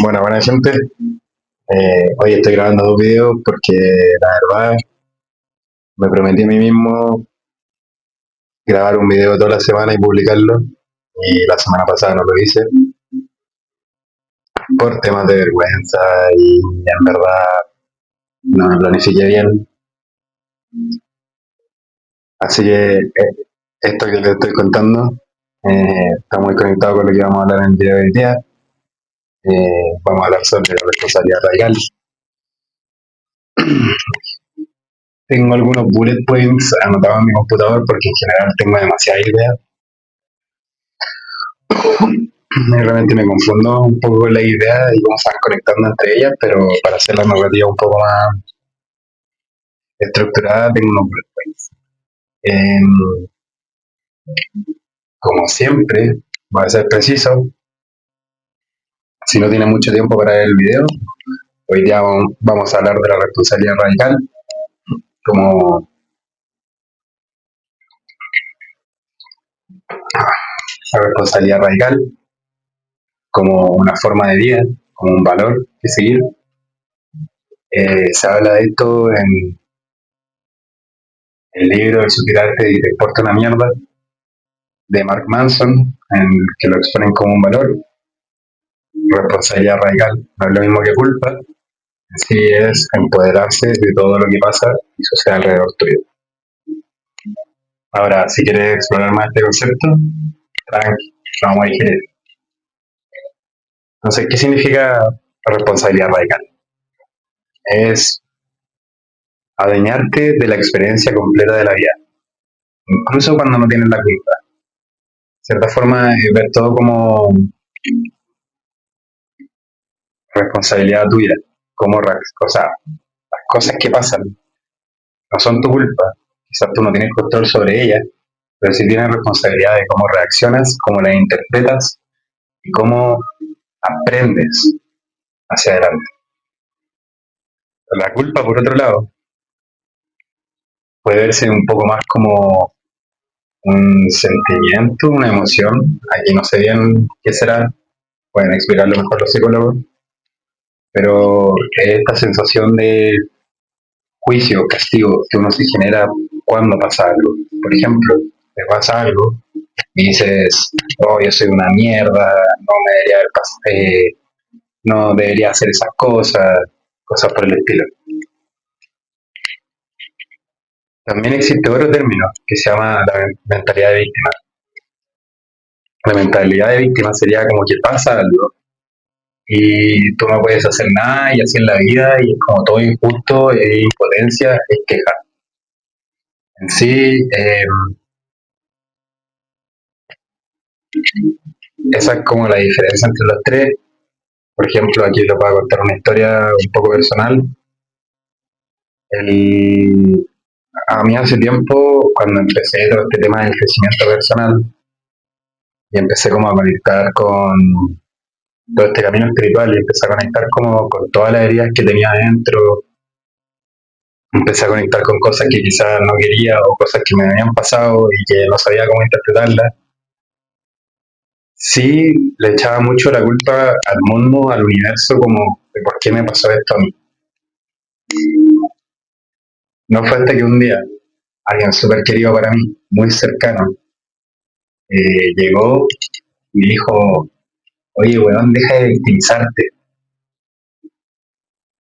Bueno, buena gente. Hoy estoy grabando dos videos porque la verdad me prometí a mí mismo grabar un video toda la semana y publicarlo. Y la semana pasada no lo hice por temas de vergüenza y en verdad no me planifiqué bien. Así que esto que les estoy contando está muy conectado con lo que vamos a hablar en el video de hoy día. Vamos a hablar sobre la responsabilidad radical. Tengo algunos bullet points anotados en mi computador porque en general tengo demasiadas ideas. Realmente me confundo un poco con la idea y cómo se van conectando entre ellas, pero para hacer la narrativa un poco más estructurada tengo unos bullet points. Eh, Como siempre, voy a ser preciso. Si no tiene mucho tiempo para ver el video, hoy día vamos a hablar de la responsabilidad radical como la responsabilidad radical como una forma de vida, como un valor que seguir. Se habla de esto en el libro El sutirarte y te importa una mierda de Mark Manson, en el que lo exponen como un valor. Responsabilidad radical no es lo mismo que culpa, sí es empoderarse de todo lo que pasa y sucede alrededor tuyo. Ahora, si quieres explorar más este concepto, tranqui, lo vamos a digerir. Entonces, ¿qué significa responsabilidad radical? Es adueñarte de la experiencia completa de la vida, incluso cuando no tienes la culpa. De cierta forma, es ver todo como responsabilidad tuya, como o sea, las cosas que pasan no son tu culpa, quizás tú no tienes control sobre ellas, pero sí tienes responsabilidad de cómo reaccionas, cómo las interpretas y cómo aprendes hacia adelante. La culpa, por otro lado, puede verse un poco más como un sentimiento, una emoción. Aquí no sé bien qué será, pueden explicarlo mejor los psicólogos, pero es esta sensación de juicio, castigo que uno se genera cuando pasa algo. Por ejemplo, te pasa algo y dices, oh, yo soy una mierda, no me debería haber no debería hacer esas cosas, cosas por el estilo. También existe otro término que se llama la mentalidad de víctima. La mentalidad de víctima sería como que pasa algo y tú no puedes hacer nada y así en la vida y es como todo injusto, es impotencia, es queja. En sí, esa es como la diferencia entre los tres. Por ejemplo, aquí les voy a contar una historia un poco personal. El, a mí hace tiempo, cuando empecé todo este tema del crecimiento personal y empecé como a conectar con todo este camino espiritual y empecé a conectar como con todas las heridas que tenía adentro, empecé a conectar con cosas que quizás no quería o cosas que me habían pasado y que no sabía cómo interpretarlas. Sí, le echaba mucho la culpa al mundo, al universo, como de por qué me pasó esto a mí. No fue hasta que un día alguien súper querido para mí, muy cercano, llegó y me dijo, oye, weón, deja de victimizarte.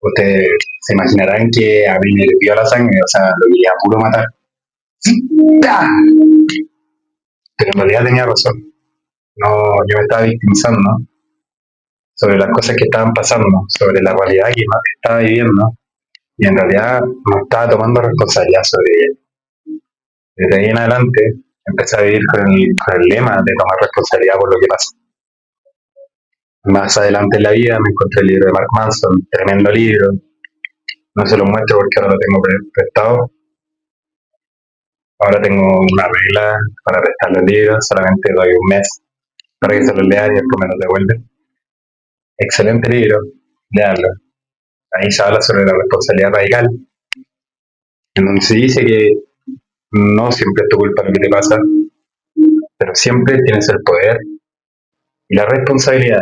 Ustedes se imaginarán que a mí me hirvió la sangre, o sea, lo quería puro matar. ¡Ah! Pero en realidad tenía razón. No, yo me estaba victimizando sobre las cosas que estaban pasando, sobre la realidad que estaba viviendo, y en realidad no estaba tomando responsabilidad sobre ella. Desde ahí en adelante empecé a vivir con el lema de tomar responsabilidad por lo que pasa. Más adelante en la vida me encontré el libro de Mark Manson, tremendo libro. No se lo muestro porque ahora lo tengo prestado. Ahora tengo una regla para prestar los libros, solamente doy un mes para que se los lean y después me los devuelven. Excelente libro, leanlo. Ahí se habla sobre la responsabilidad radical, en donde se dice que no siempre es tu culpa lo que te pasa, pero siempre tienes el poder y la responsabilidad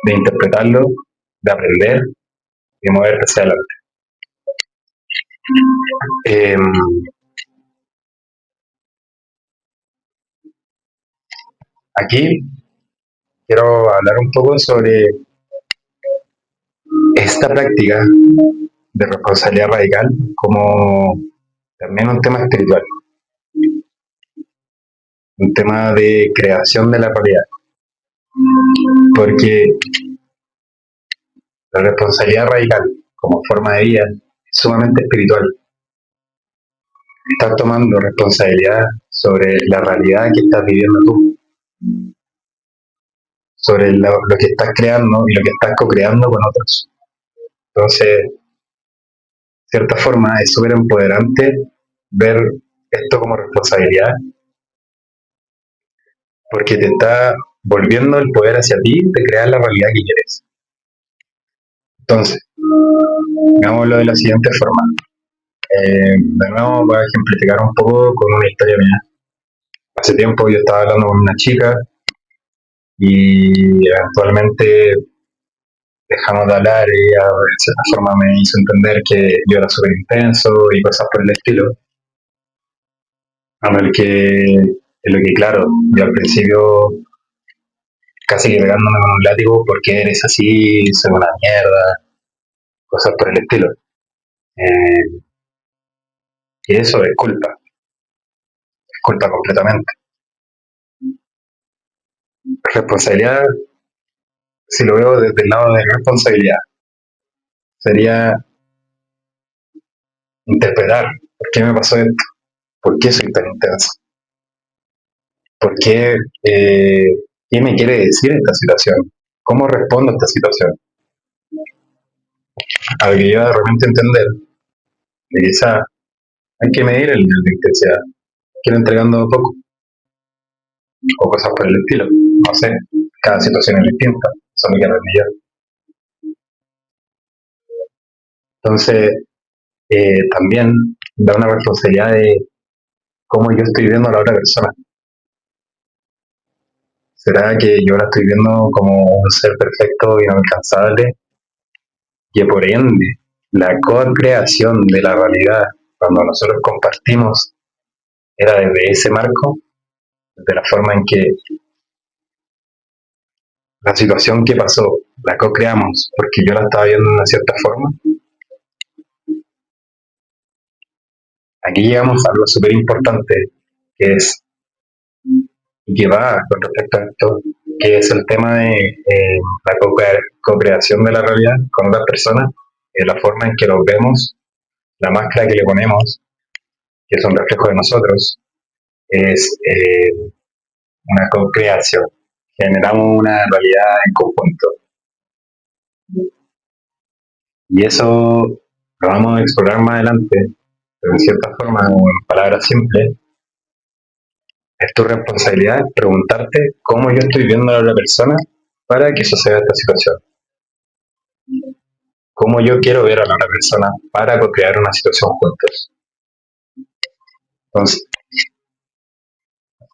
de interpretarlo, de aprender y moverte hacia adelante. Eh, Aquí quiero hablar un poco sobre esta práctica de responsabilidad radical como también un tema espiritual, un tema de creación de la realidad, porque la responsabilidad radical como forma de vida es sumamente espiritual. Estás tomando responsabilidad sobre la realidad que estás viviendo tú, sobre lo que estás creando y lo que estás co-creando con otros. Entonces, de cierta forma, es súper empoderante ver esto como responsabilidad, porque te está volviendo el poder hacia ti de crear la realidad que quieres. Entonces, hagámoslo de la siguiente forma. De nuevo, voy a ejemplificar un poco con una historia mía. Hace tiempo yo estaba hablando con una chica y eventualmente dejamos de hablar y ella de cierta forma me hizo entender que yo era súper intenso y cosas por el estilo. En lo que claro, yo al principio casi que pegándome con un látigo porque eres así, soy una mierda, cosas por el estilo. Eh, y eso es culpa completamente. Responsabilidad, si lo veo desde el lado de responsabilidad, sería interpretar por qué me pasó esto, por qué soy tan intenso, por qué, qué me quiere decir esta situación, cómo respondo a esta situación. A lo que yo de repente entender que quizá hay que medir el nivel de intensidad, que ir entregando poco o cosas por el estilo. No sé, cada situación es distinta, eso es lo que aprendí yo. Entonces, también da una responsabilidad de cómo yo estoy viendo a la otra persona. ¿Será que yo la estoy viendo como un ser perfecto, inalcanzable, que por ende la co-creación de la realidad, cuando nosotros compartimos, era desde ese marco, de la forma en que la situación que pasó la co-creamos porque yo la estaba viendo de una cierta forma? Aquí llegamos a algo súper importante, que es, y que va con respecto a esto, que es el tema de la co-creación de la realidad con otras personas, la forma en que los vemos, la máscara que le ponemos, que es un reflejo de nosotros, es una co-creación. Generamos una realidad en conjunto. Y eso lo vamos a explorar más adelante, pero en cierta forma, o en palabras simples, es tu responsabilidad preguntarte cómo yo estoy viendo a la otra persona para que suceda esta situación. Cómo yo quiero ver a la otra persona para co-crear una situación juntos. Entonces,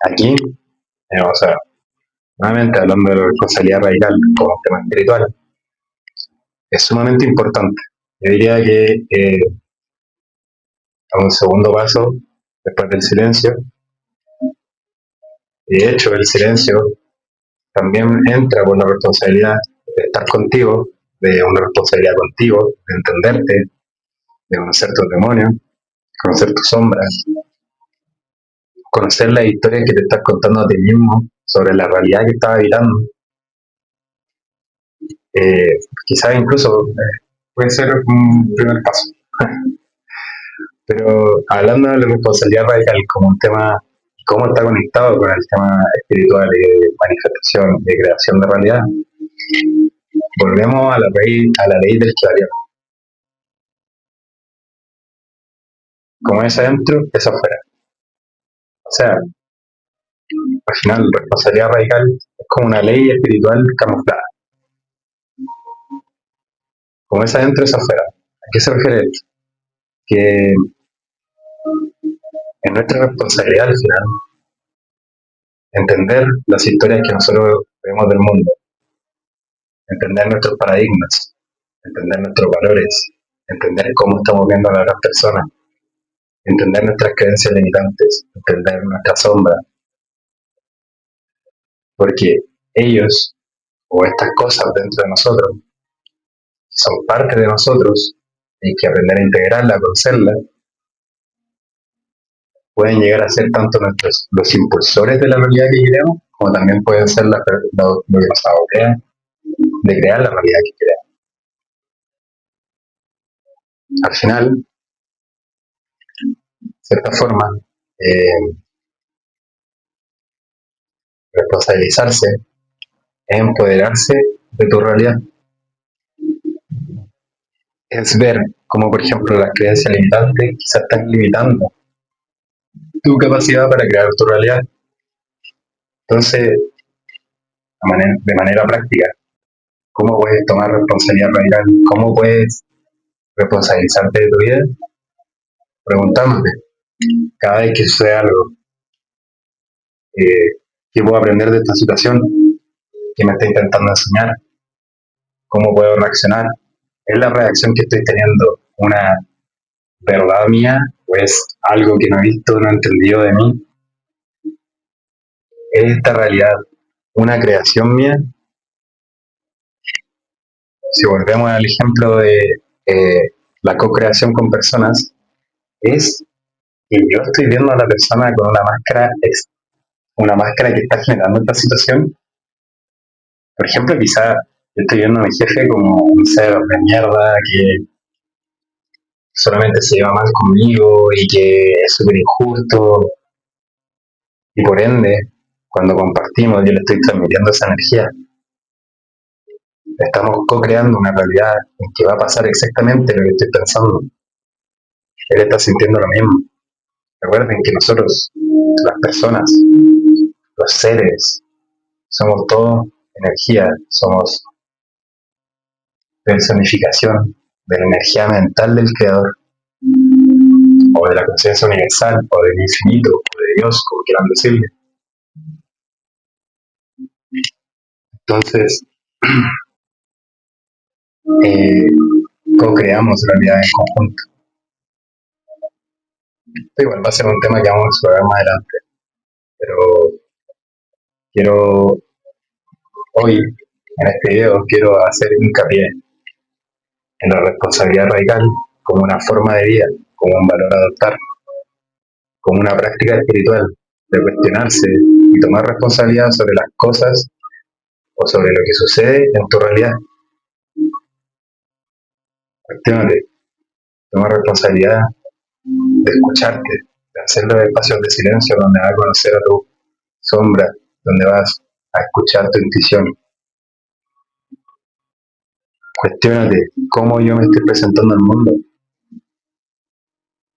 aquí, o sea, nuevamente hablando de la responsabilidad radical como tema espiritual, es sumamente importante. Yo diría que a un segundo paso, después del silencio, y de hecho el silencio también entra por la responsabilidad de estar contigo, de una responsabilidad contigo, de entenderte, de conocer tus demonios, conocer tus sombras, conocer las historias que te estás contando a ti mismo sobre la realidad que estás habitando. Quizás incluso puede ser un primer paso. Pero hablando de la responsabilidad radical como un tema, cómo está conectado con el tema espiritual y de manifestación, de creación de realidad, volvemos a la ley del clarion. Como es adentro, es afuera. O sea, al final, responsabilidad radical es como una ley espiritual camuflada. Como es adentro, es afuera. ¿A qué se refiere esto? Que es nuestra responsabilidad al final entender las historias que nosotros vemos del mundo, entender nuestros paradigmas, entender nuestros valores, entender cómo estamos viendo a las otras personas, entender nuestras creencias limitantes, entender nuestra sombra, porque ellos o estas cosas dentro de nosotros son parte de nosotros, hay que aprender a integrarla, a conocerla, pueden llegar a ser tanto los impulsores de la realidad que queremos, como también pueden ser lo que nos sabotea de crear la realidad que queremos. Al final, de cierta forma, responsabilizarse es empoderarse de tu realidad, es ver cómo, por ejemplo, las creencias limitantes quizás están limitando tu capacidad para crear tu realidad. Entonces, de manera práctica, ¿cómo puedes tomar responsabilidad radical? ¿Cómo puedes responsabilizarte de tu vida? Preguntándote, cada vez que sucede algo, ¿qué puedo aprender de esta situación? ¿Qué me está intentando enseñar? ¿Cómo puedo reaccionar? ¿Es la reacción que estoy teniendo una verdad mía o es algo que no he visto, no he entendido de mí? ¿Es esta realidad una creación mía? Si volvemos al ejemplo de la co-creación con personas, es que yo estoy viendo a la persona con una máscara que está generando esta situación. Por ejemplo, quizá yo estoy viendo a mi jefe como un ser de mierda que solamente se lleva mal conmigo y que es súper injusto, y por ende, cuando compartimos, yo le estoy transmitiendo esa energía. Estamos co-creando una realidad en que va a pasar exactamente lo que estoy pensando. Él está sintiendo lo mismo. Recuerden que nosotros, las personas, los seres, somos todo energía, somos personificación de la energía mental del creador, o de la conciencia universal, o del infinito, o de Dios, como quieran decirle. Entonces, co-creamos realidad en conjunto. Esto igual va a ser un tema que vamos a explorar más adelante, pero quiero hoy, en este video, quiero hacer hincapié en la responsabilidad radical como una forma de vida, como un valor a adoptar, como una práctica espiritual de cuestionarse y tomar responsabilidad sobre las cosas o sobre lo que sucede en tu realidad. Cuestiónate, toma responsabilidad de escucharte, de hacer los espacios de silencio donde vas a conocer a tu sombra, donde vas a escuchar tu intuición. Cuestiónate cómo yo me estoy presentando al mundo.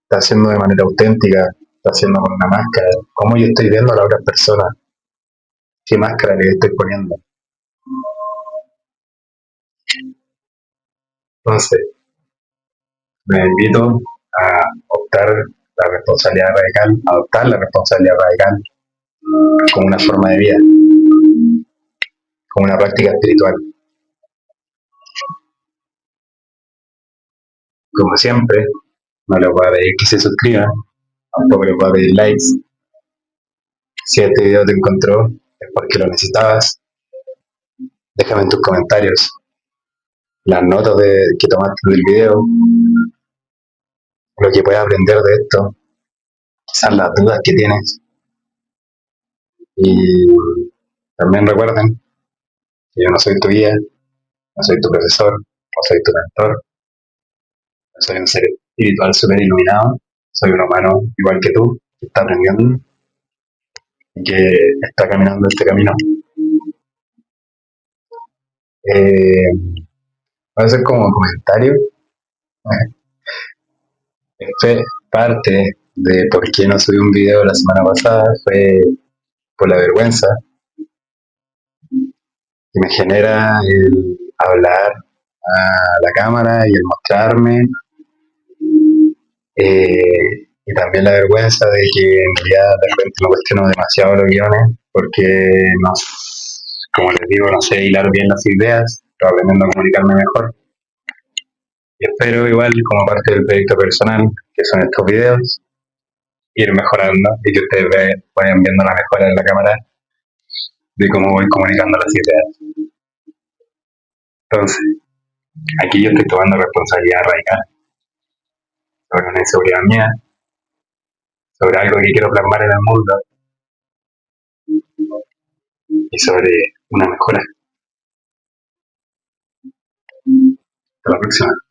¿Está haciendo de manera auténtica? ¿Está haciendo con una máscara? ¿Cómo yo estoy viendo a la otra persona? ¿Qué máscara le estoy poniendo? Entonces, me invito a optar la responsabilidad radical, a adoptar la responsabilidad radical como una forma de vida, como una práctica espiritual. Como siempre, no les voy a pedir que se suscriban, tampoco les voy a pedir likes. Si este video te encontró, es porque lo necesitabas. Déjame en tus comentarios las notas que tomaste del video, lo que puedes aprender de esto, quizás las dudas que tienes. Y también recuerden que yo no soy tu guía, no soy tu profesor, no soy tu mentor, no soy un ser espiritual súper iluminado, soy un humano igual que tú, que está aprendiendo y que está caminando este camino. Voy a hacer como comentario. Fue parte de por qué no subí un video la semana pasada, fue por la vergüenza que me genera el hablar a la cámara y el mostrarme, y también la vergüenza de que en realidad de repente me cuestiono demasiado los guiones porque no, como les digo, no sé hilar bien las ideas, probablemente no comunicarme mejor. Y espero igual como parte del proyecto personal, que son estos videos, ir mejorando y que ustedes vayan viendo la mejora en la cámara de cómo voy comunicando las ideas. Entonces, aquí yo estoy tomando responsabilidad radical sobre una inseguridad mía, sobre algo que quiero plasmar en el mundo y sobre una mejora. Hasta la próxima.